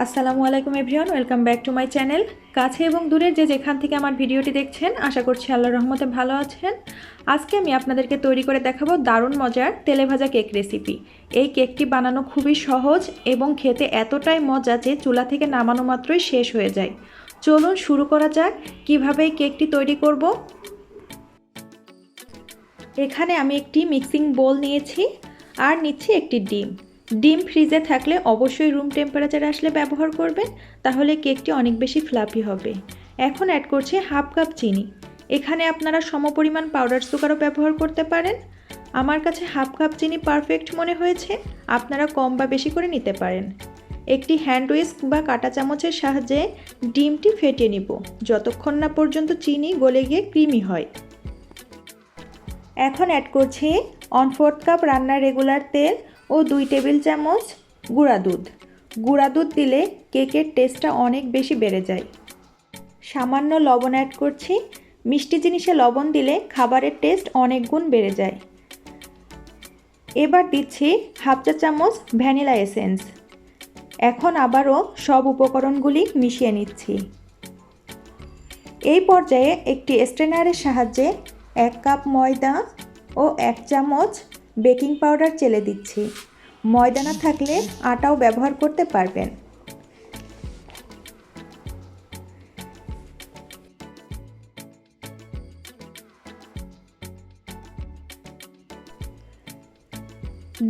আসসালামু আলাইকুম everyone, welcome back to my channel. কাছে এবং দূরের যে যেখান থেকে আমার ভিডিওটি দেখছেন, আশা করছি আল্লাহর রহমতে ভালো আছেন। আজকে আমি আপনাদেরকে তৈরি করে দেখাবো দারুণ মজার তেলে ভাজা কেক রেসিপি। এই কেকটি বানানো খুবই সহজ এবং খেতে এতটাই মজা যে চুলা থেকে নামানো মাত্রই শেষ হয়ে যায়। চলুন শুরু করা যাক কিভাবে এই কেকটি তৈরি করব। এখানে আমি একটি মিক্সিং বোল নিয়েছি আর নিচ্ছি একটি ডিম ফ্রিজে থাকলে অবশ্যই রুম টেম্পারেচারে আসলে ব্যবহার করবেন, তাহলে কেকটি অনেক বেশি ফ্লাফি হবে। এখন অ্যাড করছি হাফ কাপ চিনি। এখানে আপনারা সমপরিমাণ পাউডার সুগারও ব্যবহার করতে পারেন। আমার কাছে হাফ কাপ চিনি পারফেক্ট মনে হয়েছে, আপনারা কম বা বেশি করে নিতে পারেন। একটি হ্যান্ড উইস্ক বা কাঁটা চামচের সাহায্যে ডিমটি ফেটিয়ে নিব যতক্ষণ না পর্যন্ত চিনি গলে গিয়ে ক্রিমি হয়। এখন অ্যাড করছি 1/4 কাপ রান্নার রেগুলার তেল ও 2 টেবিল চামচ গুঁড়া দুধ দিলে কেকের টেস্টটা অনেক বেশি বেড়ে যায়। সামান্য লবণ অ্যাড করছি। মিষ্টি জিনিসে লবণ দিলে খাবারের টেস্ট অনেক গুণ বেড়ে যায়। এবার দিচ্ছি হাফ চা চামচ ভ্যানিলা এসেন্স। এখন আবারও সব উপকরণগুলি মিশিয়ে নিচ্ছি। এই পর্যায়ে একটি স্ট্রেনারের সাহায্যে 1 কাপ ময়দা ও 1 চামচ বেকিং পাউডার চেলে দিচ্ছি। ময়দা না থাকলে আটাও ব্যবহার করতে পারবেন।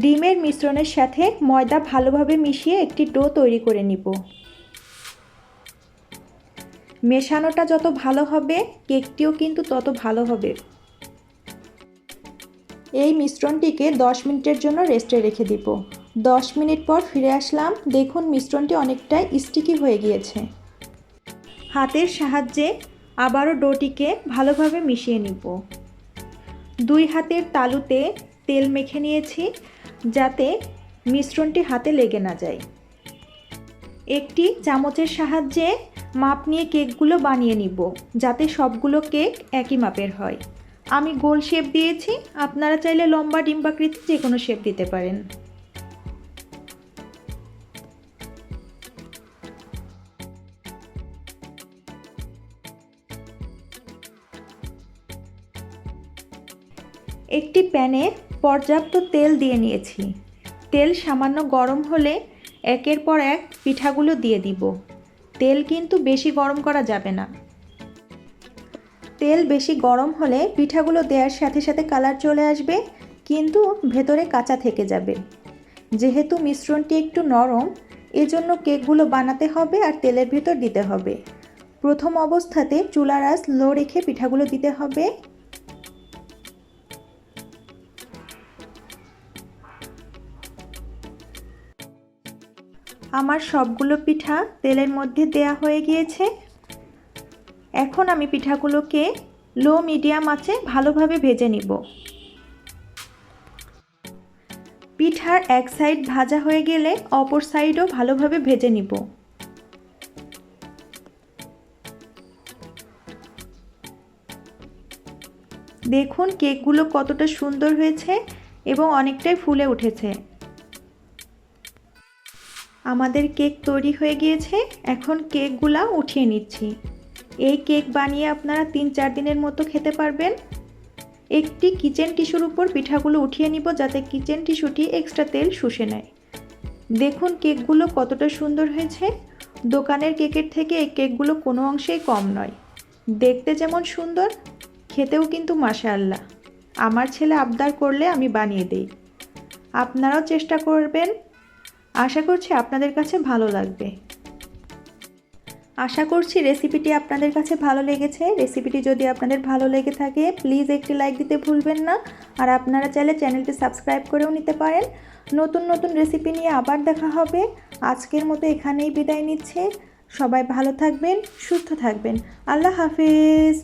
ডিমের মিশ্রণের সাথে ময়দা ভালোভাবে মিশিয়ে একটি ডো তৈরি করে নিব। মেশানোটা যত ভালো হবে কেকটিও কিন্তু তত ভালো হবে। এই মিশ্রণটিকে 10 মিনিটের জন্য রেস্টে রেখে দিব। 10 মিনিট পর ফিরে আসলাম। দেখুন মিশ্রণটি অনেকটাই স্টিকি হয়ে গিয়েছে। হাতের সাহায্যে আবারও ডোটিকে ভালোভাবে মিশিয়ে নিব। 2 হাতের তালুতে তেল মেখে নিয়েছি যাতে মিশ্রণটি হাতে লেগে না যায়। একটি চামচের সাহায্যে মাপ নিয়ে কেকগুলো বানিয়ে নিব যাতে সবগুলো কেক একই মাপের হয়। আমি গোল শেপ দিয়েছি, আপনারা চাইলে লম্বা ডিম্বাকৃতি যে কোনো শেপ দিতে পারেন। একটি প্যানে পর্যাপ্ত তেল দিয়ে নিয়েছি। তেল সামান্য গরম হলে একের পর এক পিঠাগুলো দিয়ে দিব। তেল কিন্তু বেশি গরম করা যাবে না। তেল বেশি গরম হলে পিঠাগুলো দেওয়ার সাথে সাথে কালার চলে আসবে, কিন্তু ভেতরে কাঁচা থেকে যাবে। যেহেতু মিশ্রণটি একটু নরম, এজন্য কেকগুলো বানাতে হবে আর তেলের ভিতর দিতে হবে। প্রথম অবস্থাতে চুলার আঁচ লো রেখে পিঠাগুলো দিতে হবে। আমার সবগুলো পিঠা তেলের মধ্যে দেয়া হয়ে গিয়েছে। এখন আমি পিঠাগুলোকে লো মিডিয়াম আঁচে ভালোভাবে ভেজে নিব। পিঠার এক সাইড ভাজা হয়ে গেলে অপর সাইডও ভালোভাবে ভেজে নিব। দেখুন কেকগুলো কতটা সুন্দর হয়েছে এবং অনেকটাই ফুলে উঠেছে। আমাদের কেক তৈরি হয়ে গিয়েছে। এখন কেকগুলা উঠিয়ে নিচ্ছি। এই কেক বানিয়ে আপনারা 3-4 দিনের মতো খেতে পারবেন। একটি কিচেন টিস্যুর উপর পিঠাগুলো উঠিয়ে নিব যাতে কিচেন টিস্যুটি এক্সট্রা তেল শুষে নেয়। দেখুন কেকগুলো কতটা সুন্দর হয়েছে। দোকানের কেকের থেকে এই কেকগুলো কোনো অংশেই কম নয়। দেখতে যেমন সুন্দর, খেতেও কিন্তু মাশাআল্লাহ। আমার ছেলে আবদার করলে আমি বানিয়ে দেই। আপনারাও চেষ্টা করবেন। আশা করছি আপনাদের কাছে ভালো লাগবে। আশা করছি রেসিপিটি আপনাদের কাছে ভালো লেগেছে। রেসিপিটি যদি আপনাদের ভালো লেগে থাকে প্লিজ একটি লাইক দিতে ভুলবেন না। আর আপনারা চাইলে চ্যানেলটি সাবস্ক্রাইব করেও নিতে পারেন। নতুন নতুন রেসিপি নিয়ে আবার দেখা হবে। আজকের মতো এখানেই বিদায় নিচ্ছে। সবাই ভালো থাকবেন, সুস্থ থাকবেন। আল্লাহ হাফেজ।